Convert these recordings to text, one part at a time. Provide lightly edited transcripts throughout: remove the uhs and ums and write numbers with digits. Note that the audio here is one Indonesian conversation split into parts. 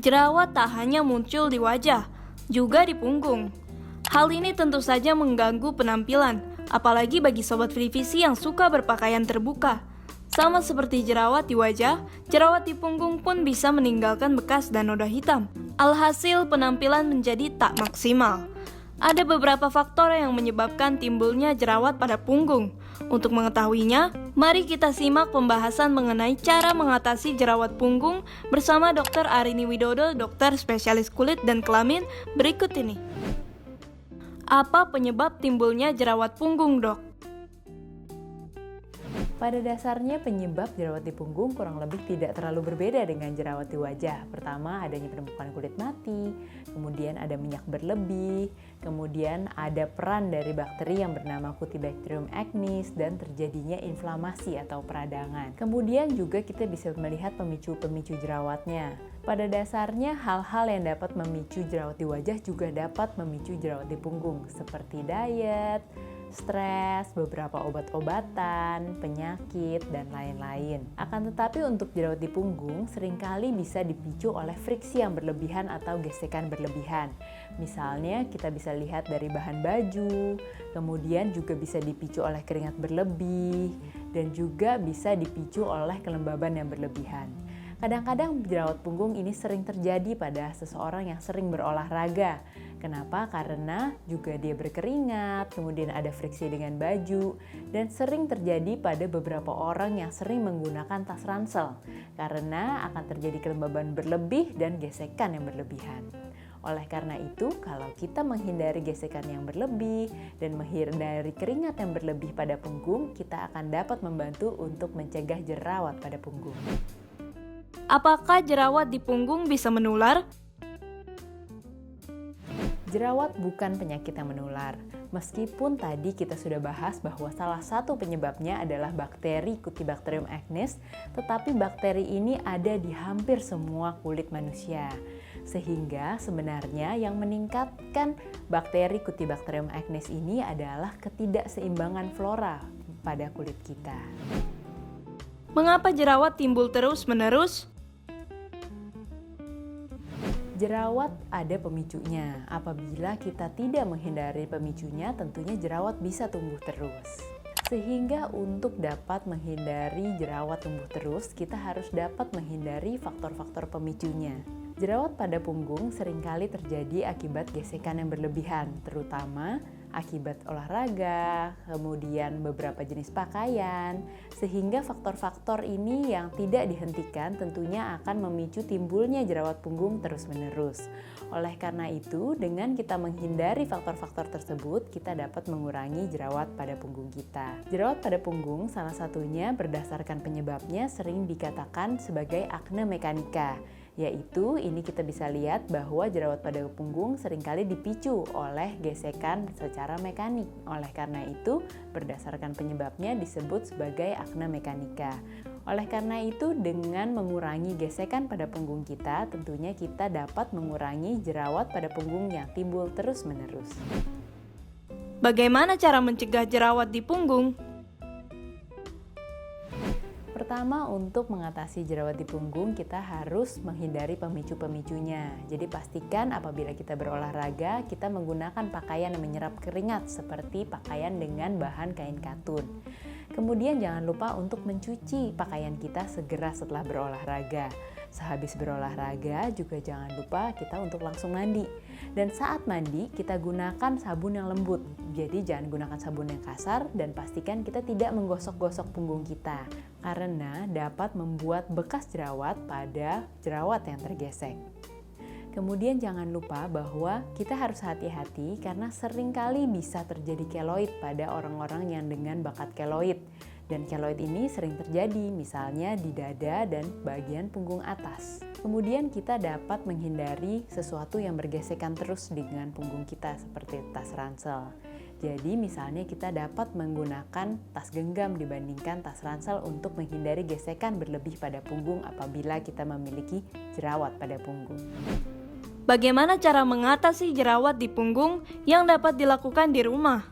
Jerawat tak hanya muncul di wajah, juga di punggung. Hal ini tentu saja mengganggu penampilan, apalagi bagi sobat Frivisi yang suka berpakaian terbuka. Sama seperti jerawat di wajah, jerawat di punggung pun bisa meninggalkan bekas dan noda hitam. Alhasil penampilan menjadi tak maksimal. Ada beberapa faktor yang menyebabkan timbulnya jerawat pada punggung. Untuk mengetahuinya, mari kita simak pembahasan mengenai cara mengatasi jerawat punggung bersama Dr. Arini Widodo, dokter spesialis kulit dan kelamin berikut ini. Apa penyebab timbulnya jerawat punggung, Dok? Pada dasarnya penyebab jerawat di punggung kurang lebih tidak terlalu berbeda dengan jerawat di wajah. Pertama, adanya penumpukan kulit mati, kemudian ada minyak berlebih, kemudian ada peran dari bakteri yang bernama Cutibacterium acnes dan terjadinya inflamasi atau peradangan. Kemudian juga kita bisa melihat pemicu-pemicu jerawatnya. Pada dasarnya hal-hal yang dapat memicu jerawat di wajah juga dapat memicu jerawat di punggung seperti diet, stres, beberapa obat-obatan, penyakit, dan lain-lain. Akan tetapi untuk jerawat di punggung seringkali bisa dipicu oleh friksi yang berlebihan atau gesekan berlebihan. Misalnya kita bisa lihat dari bahan baju, kemudian juga bisa dipicu oleh keringat berlebih, dan juga bisa dipicu oleh kelembaban yang berlebihan. Kadang-kadang jerawat punggung ini sering terjadi pada seseorang yang sering berolahraga. Kenapa? Karena juga dia berkeringat, kemudian ada friksi dengan baju, dan sering terjadi pada beberapa orang yang sering menggunakan tas ransel, karena akan terjadi kelembaban berlebih dan gesekan yang berlebihan. Oleh karena itu, kalau kita menghindari gesekan yang berlebih dan menghindari keringat yang berlebih pada punggung, kita akan dapat membantu untuk mencegah jerawat pada punggung. Apakah jerawat di punggung bisa menular? Jerawat bukan penyakit yang menular. Meskipun tadi kita sudah bahas bahwa salah satu penyebabnya adalah bakteri Cutibacterium acnes, tetapi bakteri ini ada di hampir semua kulit manusia. Sehingga sebenarnya yang meningkatkan bakteri Cutibacterium acnes ini adalah ketidakseimbangan flora pada kulit kita. Mengapa jerawat timbul terus-menerus? Jerawat ada pemicunya. Apabila kita tidak menghindari pemicunya, tentunya jerawat bisa tumbuh terus. Sehingga untuk dapat menghindari jerawat tumbuh terus, kita harus dapat menghindari faktor-faktor pemicunya. Jerawat pada punggung seringkali terjadi akibat gesekan yang berlebihan, terutama akibat olahraga, kemudian beberapa jenis pakaian, sehingga faktor-faktor ini yang tidak dihentikan tentunya akan memicu timbulnya jerawat punggung terus-menerus. Oleh karena itu, dengan kita menghindari faktor-faktor tersebut, kita dapat mengurangi jerawat pada punggung kita. Jerawat pada punggung salah satunya berdasarkan penyebabnya sering dikatakan sebagai akne mekanika. Yaitu ini kita bisa lihat bahwa jerawat pada punggung seringkali dipicu oleh gesekan secara mekanik. Oleh karena itu, berdasarkan penyebabnya disebut sebagai akne mekanika. Oleh karena itu, dengan mengurangi gesekan pada punggung kita, tentunya kita dapat mengurangi jerawat pada punggung yang timbul terus-menerus. Bagaimana cara mencegah jerawat di punggung? Pertama, untuk mengatasi jerawat di punggung, kita harus menghindari pemicu-pemicunya. Jadi pastikan apabila kita berolahraga, kita menggunakan pakaian yang menyerap keringat seperti pakaian dengan bahan kain katun. Kemudian jangan lupa untuk mencuci pakaian kita segera setelah berolahraga. Sehabis berolahraga juga jangan lupa kita untuk langsung mandi. Dan saat mandi kita gunakan sabun yang lembut. Jadi jangan gunakan sabun yang kasar dan pastikan kita tidak menggosok-gosok punggung kita. Karena dapat membuat bekas jerawat pada jerawat yang tergesek. Kemudian jangan lupa bahwa kita harus hati-hati karena seringkali bisa terjadi keloid pada orang-orang yang dengan bakat keloid. Dan keloid ini sering terjadi misalnya di dada dan bagian punggung atas. Kemudian kita dapat menghindari sesuatu yang bergesekan terus dengan punggung kita seperti tas ransel. Jadi misalnya kita dapat menggunakan tas genggam dibandingkan tas ransel untuk menghindari gesekan berlebih pada punggung apabila kita memiliki jerawat pada punggung. Bagaimana cara mengatasi jerawat di punggung yang dapat dilakukan di rumah?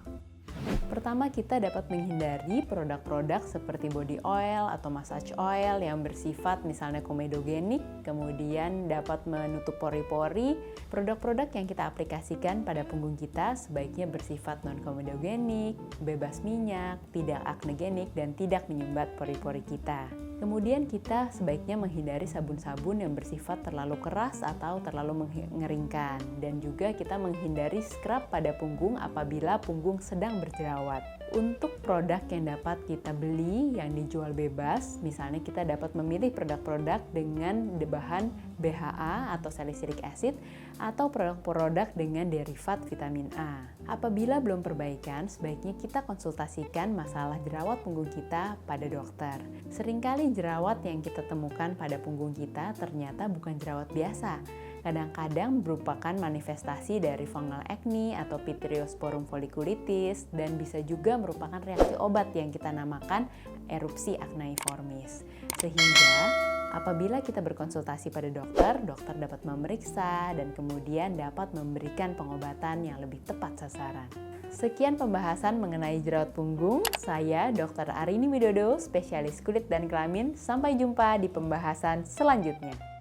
Pertama, kita dapat menghindari produk-produk seperti body oil atau massage oil yang bersifat misalnya komedogenik, kemudian dapat menutup pori-pori. Produk-produk yang kita aplikasikan pada punggung kita sebaiknya bersifat non-komedogenik, bebas minyak, tidak aknegenik, dan tidak menyumbat pori-pori kita. Kemudian kita sebaiknya menghindari sabun-sabun yang bersifat terlalu keras atau terlalu mengeringkan. Dan juga kita menghindari scrub pada punggung apabila punggung sedang berjerawat. Untuk produk yang dapat kita beli yang dijual bebas, misalnya kita dapat memilih produk-produk dengan bahan BHA atau salicylic acid atau produk-produk dengan derivat vitamin A. Apabila belum perbaikan, sebaiknya kita konsultasikan masalah jerawat punggung kita pada dokter. Seringkali jerawat yang kita temukan pada punggung kita ternyata bukan jerawat biasa. Kadang-kadang merupakan manifestasi dari fungal acne atau Pityriosporum folliculitis dan bisa juga merupakan reaksi obat yang kita namakan erupsi acneiformis. Sehingga apabila kita berkonsultasi pada dokter, dokter dapat memeriksa dan kemudian dapat memberikan pengobatan yang lebih tepat sasaran. Sekian pembahasan mengenai jerawat punggung. Saya Dr. Arini Widodo, spesialis kulit dan kelamin. Sampai jumpa di pembahasan selanjutnya.